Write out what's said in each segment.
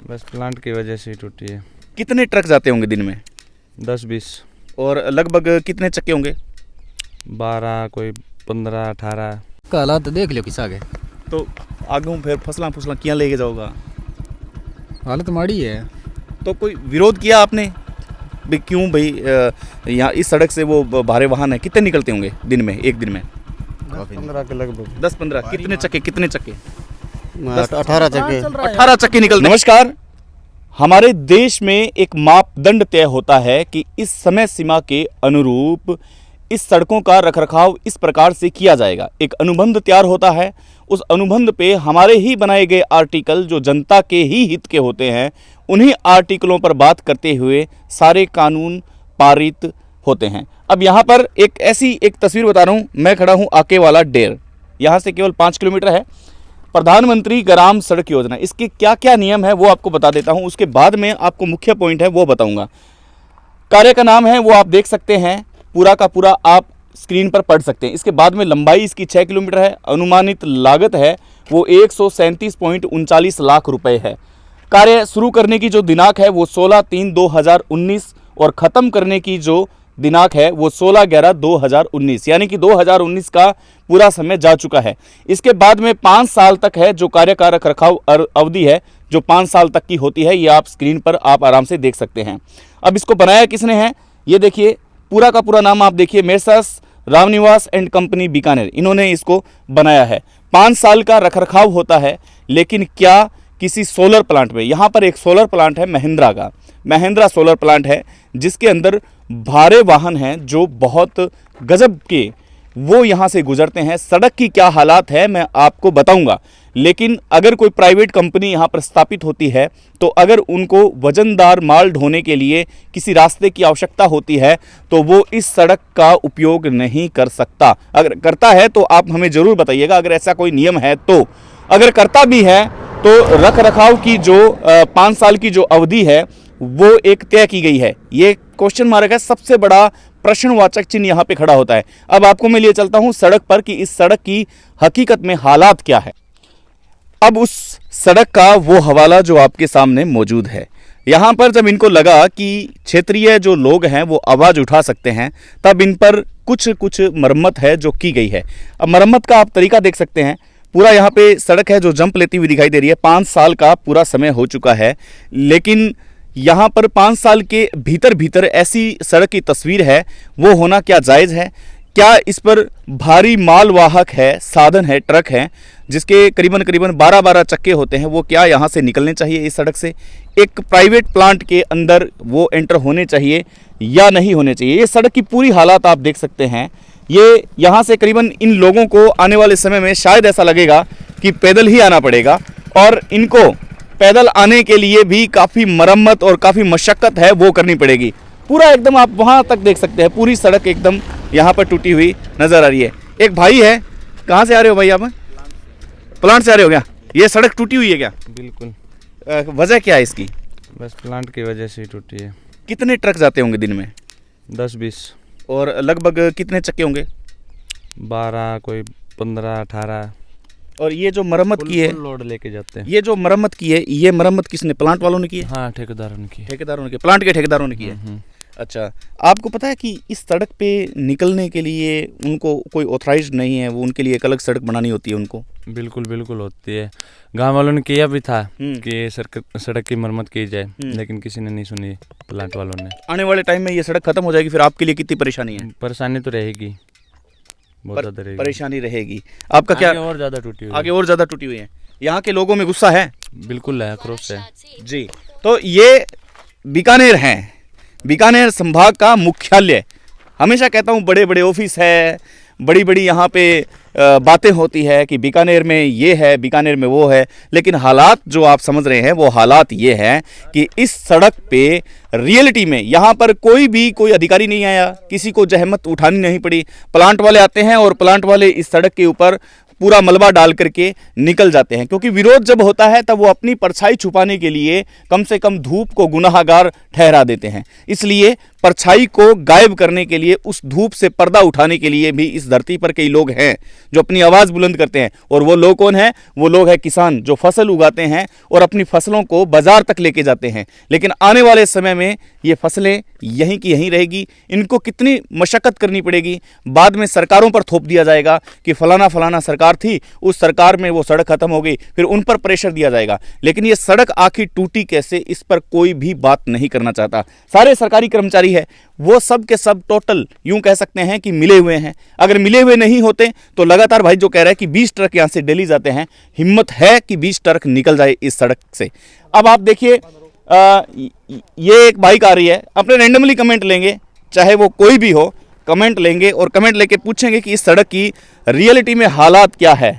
बस प्लांट की वजह से ही टूटी है। कितने ट्रक जाते होंगे दिन में? 10-20। और लगभग कितने चक्के होंगे? 12, कोई 15, 18। का हालात देख लियो किस आगे। तो आगे फिर फसला फसला क्या लेके जाओगा? हालत माड़ी है। तो कोई विरोध किया आपने भी क्यों भाई यहाँ इस सड़क से वो भारे वाहन है कितने निकलते होंगे दिन में, एक दिन में? 15 के लगभग। 10-15। कितने चक्के? 18 चक्के। 18 चक्के निकलते। नमस्कार। हमारे देश में एक मापदंड तय होता है कि इस समय सीमा के अनुरूप इस सड़कों का रखरखाव इस प्रकार से किया जाएगा। एक अनुबंध तैयार होता है। उस अनुबंध पे हमारे ही बनाए गए आर्टिकल जो जनता के ही हित के होते हैं, उन्हीं आर्टिकलों पर बात करते हुए सारे कानून पारित होते हैं। अब यहाँ पर एक तस्वीर बता रहा हूँ। मैं खड़ा हूँ आके वाला डेर, यहाँ से केवल 5 किलोमीटर है। प्रधानमंत्री ग्राम सड़क योजना, इसके क्या क्या नियम है वो आपको बता देता हूँ। उसके बाद में आपको मुख्य पॉइंट है वो बताऊँगा। कार्य का नाम है वो आप देख सकते हैं, पूरा का पूरा आप स्क्रीन पर पढ़ सकते हैं। इसके बाद में लंबाई इसकी 6 किलोमीटर है। अनुमानित लागत है वो 137.39 लाख रुपए है। कार्य शुरू करने की जो दिनांक है वो 16/3/2019 और ख़त्म करने की जो दिनांक है वो 16/11/2019, यानी कि 2019 का पूरा समय जा चुका है। इसके बाद में 5 साल तक है जो कार्य का रखरखाव अवधि है, जो 5 साल तक की होती है। ये आप स्क्रीन पर आप आराम से देख सकते हैं। अब इसको बनाया किसने है ये देखिए, पूरा का पूरा नाम आप देखिए, messrs Ramniwas and company Bikaner, इन्होंने इसको बनाया है। 5 साल का रखरखाव होता है। लेकिन क्या किसी सोलर प्लांट में, यहाँ पर एक सोलर प्लांट है महिंद्रा का, महिंद्रा सोलर प्लांट है जिसके अंदर भारे वाहन हैं जो बहुत गजब के वो यहाँ से गुजरते हैं। सड़क की क्या हालात है मैं आपको बताऊंगा। लेकिन अगर कोई प्राइवेट कंपनी यहाँ पर स्थापित होती है तो अगर उनको वजनदार माल ढोने के लिए किसी रास्ते की आवश्यकता होती है तो वो इस सड़क का उपयोग नहीं कर सकता। अगर करता है तो आप हमें ज़रूर बताइएगा, अगर ऐसा कोई नियम है तो। अगर करता भी है तो रख रखाव की जो 5 साल की जो अवधि है वो एक तय की गई है। ये क्वेश्चन मार्क है, सबसे बड़ा प्रश्नवाचक चिन्ह यहाँ पे खड़ा होता है। अब आपको मैं लिए चलता हूँ सड़क पर कि इस सड़क की हकीकत में हालात क्या है। अब उस सड़क का वो हवाला जो आपके सामने मौजूद है। यहाँ पर जब इनको लगा कि क्षेत्रीय जो लोग हैं वो आवाज़ उठा सकते हैं, तब इन पर कुछ मरम्मत है जो की गई है। अब मरम्मत का आप तरीका देख सकते हैं। पूरा यहाँ पे सड़क है जो जंप लेती हुई दिखाई दे रही है। 5 साल का पूरा समय हो चुका है, लेकिन यहाँ पर 5 साल के भीतर ऐसी सड़क की तस्वीर है वो होना क्या जायज़ है? क्या इस पर भारी मालवाहक है, साधन है, ट्रक हैं जिसके करीबन 12 चक्के होते हैं, वो क्या यहाँ से निकलने चाहिए इस सड़क से? एक प्राइवेट प्लांट के अंदर वो एंटर होने चाहिए या नहीं होने चाहिए? ये सड़क की पूरी हालात आप देख सकते हैं। ये यहाँ से करीबन इन लोगों को आने वाले समय में शायद ऐसा लगेगा कि पैदल ही आना पड़ेगा, और इनको पैदल आने के लिए भी काफ़ी मरम्मत और काफ़ी मशक्क़त है वो करनी पड़ेगी। पूरा एकदम आप वहाँ तक देख सकते हैं, पूरी सड़क एकदम यहाँ पर टूटी हुई नज़र आ रही है। एक भाई है, कहाँ से आ रहे हो भाई आप? प्लांट से आ रहे हो क्या? ये सड़क टूटी हुई है क्या? बिल्कुल। वजह क्या है इसकी? बस प्लांट की वजह से ही टूटी है। कितने ट्रक जाते होंगे दिन में? 10-20। और लगभग कितने चक्के होंगे? 12, कोई 15, 18। और ये जो मरम्मत की है, लोड लेके जाते हैं। ये जो मरम्मत की है, ये मरम्मत किसने? प्लांट वालों ने की है? हाँ, ठेकेदारों ने की। ठेकेदारों ने की, प्लांट के ठेकेदारों ने की है। अच्छा, आपको पता है कि इस सड़क पे निकलने के लिए उनको कोई ऑथराइज्ड नहीं है, वो उनके लिए एक अलग सड़क बनानी होती है उनको? बिल्कुल होती है। गांव वालों ने किया भी था कि सड़क की मरम्मत की जाए, लेकिन किसी ने नहीं सुनी, प्लांट वालों ने। आने वाले टाइम में ये सड़क खत्म हो जाएगी, फिर आपके लिए कितनी परेशानी है? परेशानी तो रहेगी, बहुत ज़्यादा रहेगी। परेशानी रहेगी। आपका क्या? आगे और ज़्यादा टूटी हुई है। आगे और ज़्यादा टूटी हुई है। यहाँ के लोगों में गुस्सा है? बिल्कुल है, क्रोध है जी। तो ये बीकानेर हैं, बीकानेर संभाग का मुख्यालय। हमेशा कहता हूँ बड़े बड़े ऑफिस है, बड़ी बड़ी यहाँ पे बातें होती है कि बीकानेर में ये है, बीकानेर में वो है, लेकिन हालात जो आप समझ रहे हैं वो हालात ये हैं कि इस सड़क पे रियलिटी में यहाँ पर कोई अधिकारी नहीं आया, किसी को जहमत उठानी नहीं पड़ी। प्लांट वाले आते हैं और प्लांट वाले इस सड़क के ऊपर पूरा मलबा डाल करके निकल जाते हैं, क्योंकि विरोध जब होता है तब वो अपनी परछाई छुपाने के लिए कम से कम धूप को गुनाहगार ठहरा देते हैं। इसलिए परछाई को गायब करने के लिए, उस धूप से पर्दा उठाने के लिए भी इस धरती पर कई लोग हैं जो अपनी आवाज बुलंद करते हैं। और वो लोग कौन है? वो लोग हैं किसान, जो फसल उगाते हैं और अपनी फसलों को बाजार तक लेके जाते हैं। लेकिन आने वाले समय में ये फसलें यहीं की यहीं रहेगी। इनको कितनी मशक्कत करनी पड़ेगी, बाद में सरकारों पर थोप दिया जाएगा कि फलाना फलाना सरकार थी, उस सरकार में वो सड़क खत्म हो गई, फिर उन पर प्रेशर दिया जाएगा। लेकिन ये सड़क आखिर टूटी कैसे, इस पर कोई भी बात नहीं करना चाहता। सारे सरकारी कर्मचारी है वो सब के सब टोटल यूं कह सकते हैं कि मिले हुए हैं। अगर मिले हुए नहीं होते तो लगातार भाई जो कह रहा है कि 20 ट्रक यहां से डेली जाते हैं, हिम्मत है कि 20 ट्रक निकल जाए इस सड़क से। अब आप देखिए, ये एक बाइक आ रही है, अपने रैंडमली कमेंट लेंगे, चाहे वो कोई भी हो, कमेंट लेंगे और कमेंट लेके पूछेंगे कि इस सड़क की रियलिटी में हालात क्या है।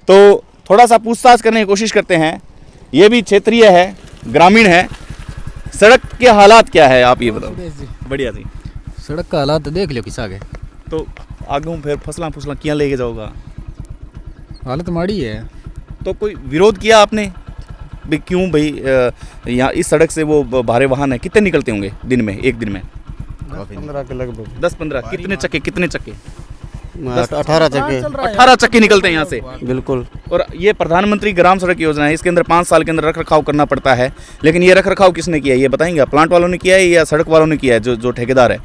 तो थोड़ा सा पूछताछ करने की कोशिश करते हैं। ये भी क्षेत्रीय है, ग्रामीण है, सड़क के हालात क्या है आप ये बताओ। बढ़िया जी। सड़क का हालात देख लो किस आगे। तो आगे फिर फसला फुसला किया लेके जाओगा? हालत माड़ी है। तो कोई विरोध किया आपने भी क्यों भाई यहाँ इस सड़क से वो भारे वाहन है कितने निकलते होंगे दिन में, एक दिन में? 15 के लगभग। 10-15 कितने चक्के? 18 चक्के। 18 चक्के निकलते हैं यहाँ से। बिल्कुल। और ये प्रधानमंत्री ग्राम सड़क योजना है, इसके अंदर 5 साल के अंदर रख रखाव करना पड़ता है। लेकिन ये रख रखाव किसने किया है ये बताएंगे? प्लांट वालों ने किया है या सड़क वालों ने किया है, जो ठेकेदार है?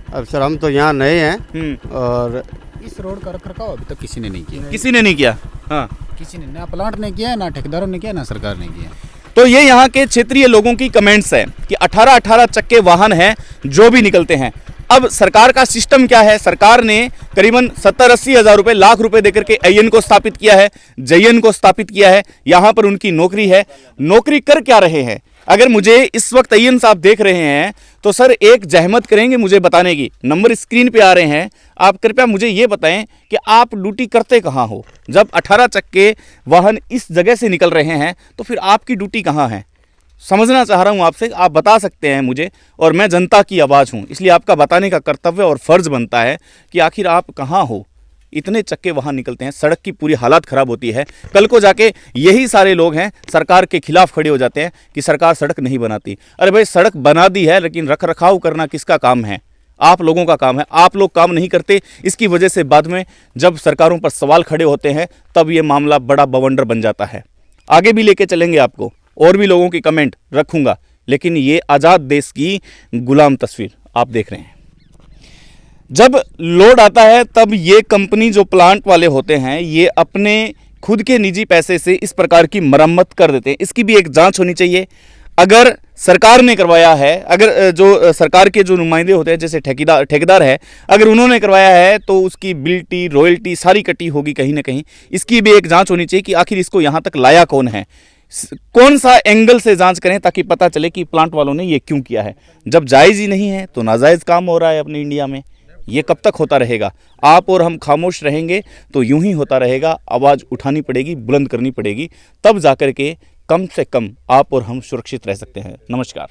अब सर हम तो यहाँ नए हैं और इस रोड का रखरखाव अभी तक किसी ने नहीं किया। किसी ने नहीं किया। हाँ, किसी ने, ना प्लांट ने किया, ना ठेकेदारों ने किया, ना सरकार ने किया। तो ये यहाँ के क्षेत्रीय लोगों की कमेंट्स है कि 18-18 चक्के वाहन हैं जो भी निकलते हैं। अब सरकार का सिस्टम क्या है? सरकार ने करीबन 70-80 हज़ार रुपए, लाख रुपए देकर के AN को स्थापित किया है, JN को स्थापित किया है। यहाँ पर उनकी नौकरी है। नौकरी कर क्या रहे हैं? अगर मुझे इस वक्त AN साहब देख रहे हैं तो सर एक जहमत करेंगे मुझे बताने की। नंबर स्क्रीन पे आ रहे हैं, आप कृपया मुझे ये बताएं कि आप ड्यूटी करते कहाँ हो? जब 18 चक्के वाहन इस जगह से निकल रहे हैं तो फिर आपकी ड्यूटी कहाँ है? समझना चाह रहा हूं आपसे, आप बता सकते हैं मुझे, और मैं जनता की आवाज़ हूं, इसलिए आपका बताने का कर्तव्य और फर्ज बनता है कि आखिर आप कहाँ हो। इतने चक्के वहाँ निकलते हैं, सड़क की पूरी हालत ख़राब होती है। कल को जाके यही सारे लोग हैं सरकार के खिलाफ खड़े हो जाते हैं कि सरकार सड़क नहीं बनाती। अरे भाई सड़क बना दी है, लेकिन रख रखाव करना किसका काम है? आप लोगों का काम है। आप लोग काम नहीं करते, इसकी वजह से बाद में जब सरकारों पर सवाल खड़े होते हैं तब ये मामला बड़ा बवंडर बन जाता है। आगे भी लेके चलेंगे आपको, और भी लोगों की कमेंट रखूंगा, लेकिन ये आज़ाद देश की गुलाम तस्वीर आप देख रहे हैं। जब लोड आता है तब ये कंपनी, जो प्लांट वाले होते हैं, ये अपने खुद के निजी पैसे से इस प्रकार की मरम्मत कर देते हैं। इसकी भी एक जांच होनी चाहिए। अगर सरकार ने करवाया है, अगर जो सरकार के जो नुमाइंदे होते हैं जैसे ठेकेदार है, अगर उन्होंने करवाया है तो उसकी बिल्टी, रॉयल्टी सारी कटी होगी कहीं ना कहीं। इसकी भी एक जांच होनी चाहिए कि आखिर इसको यहाँ तक लाया कौन है, कौन सा एंगल से जांच करें ताकि पता चले कि प्लांट वालों ने ये क्यों किया है। जब जायज़ ही नहीं है तो नाजायज़ काम हो रहा है अपने इंडिया में। ये कब तक होता रहेगा? आप और हम खामोश रहेंगे तो यूं ही होता रहेगा। आवाज़ उठानी पड़ेगी, बुलंद करनी पड़ेगी, तब जाकर के कम से कम आप और हम सुरक्षित रह सकते हैं। नमस्कार।